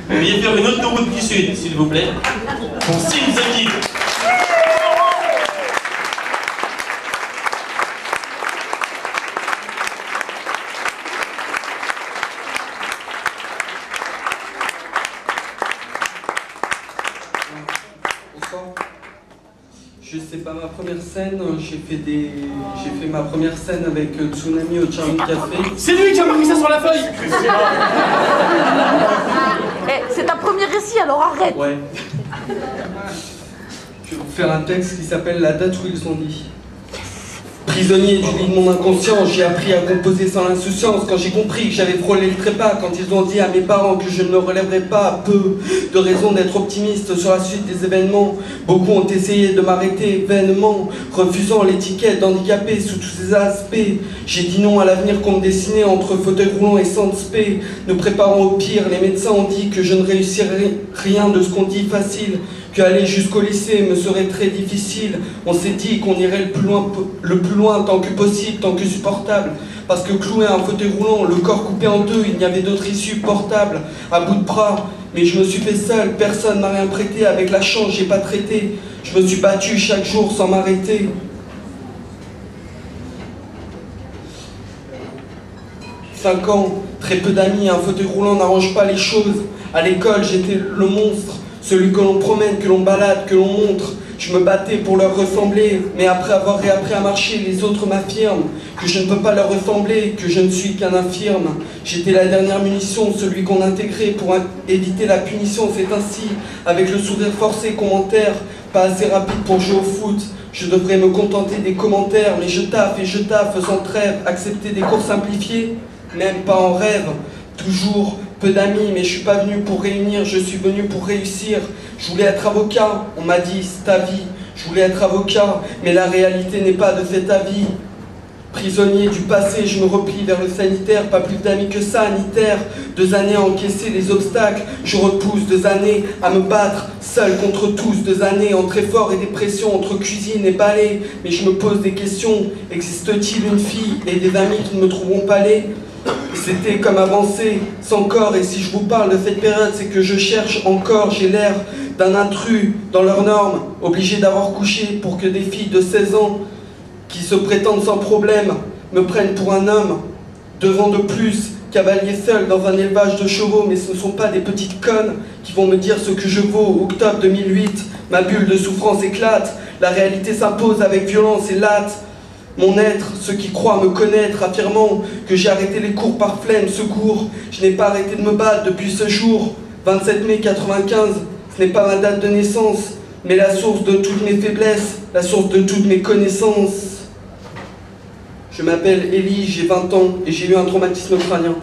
Veuillez faire une autoroute du Sud, s'il vous plaît, pour Sim the Kid. Je sais pas ma première scène, j'ai fait ma première scène avec Tsunami au Charming Café. C'est lui qui a marqué ça sur la feuille. C'est ta première récit, alors arrête. Ouais. Je vais vous faire un texte qui s'appelle La date où ils ont dit. Prisonnier du lit de mon inconscient, j'ai appris à composer sans l'insouciance. Quand j'ai compris que j'avais frôlé le trépas, quand ils ont dit à mes parents que je ne me relèverais pas, peu de raisons d'être optimiste sur la suite des événements. Beaucoup ont essayé de m'arrêter vainement, refusant l'étiquette d'handicapé sous tous ses aspects. J'ai dit non à l'avenir qu'on me dessinait entre fauteuil roulant et sans spé. Nous préparons au pire, les médecins ont dit que je ne réussirais rien de ce qu'on dit facile, qu'aller jusqu'au lycée me serait très difficile. On s'est dit qu'on irait le plus loin tant que possible, tant que supportable. Parce que cloué à un fauteuil roulant, le corps coupé en deux, il n'y avait d'autre issue portable, à bout de bras. Mais je me suis fait seul, personne m'a rien prêté, avec la chance j'ai pas traité. Je me suis battu chaque jour sans m'arrêter. Cinq ans, très peu d'amis, un fauteuil roulant n'arrange pas les choses. À l'école, j'étais le monstre. Celui que l'on promène, que l'on balade, que l'on montre. Je me battais pour leur ressembler, mais après avoir réappris à marcher, les autres m'affirment que je ne peux pas leur ressembler, que je ne suis qu'un infirme. J'étais la dernière munition, celui qu'on intégrait pour éviter la punition. C'est ainsi, avec le sourire forcé qu'on m'enterre, pas assez rapide pour jouer au foot. Je devrais me contenter des commentaires, mais je taffe et je taffe sans trêve. Accepter des cours simplifiés, même pas en rêve. Toujours peu d'amis, mais je suis pas venu pour réunir, je suis venu pour réussir. Je voulais être avocat, on m'a dit c'est ta vie. Je voulais être avocat, mais la réalité n'est pas de cet avis. Prisonnier du passé, je me replie vers le sanitaire, pas plus d'amis que sanitaire. 2 années à encaisser les obstacles, je repousse 2 années à me battre, seul contre tous. 2 années entre effort et dépression, entre cuisine et balai. Mais je me pose des questions, existe-t-il une fille et des amis qui ne me trouveront pas laid? C'était comme avancer sans corps, et si je vous parle de cette période, c'est que je cherche encore, j'ai l'air d'un intrus dans leurs normes, obligé d'avoir couché pour que des filles de 16 ans qui se prétendent sans problème me prennent pour un homme. 2 ans de plus, cavalier seul dans un élevage de chevaux, mais ce ne sont pas des petites connes qui vont me dire ce que je vaux. Octobre 2008, ma bulle de souffrance éclate, la réalité s'impose avec violence et latte. Mon être, ceux qui croient me connaître, affirmant que j'ai arrêté les cours par flemme, secours. Je n'ai pas arrêté de me battre depuis ce jour. 27 mai 95, ce n'est pas ma date de naissance, mais la source de toutes mes faiblesses, la source de toutes mes connaissances. Je m'appelle Élie, j'ai 20 ans et j'ai eu un traumatisme crânien.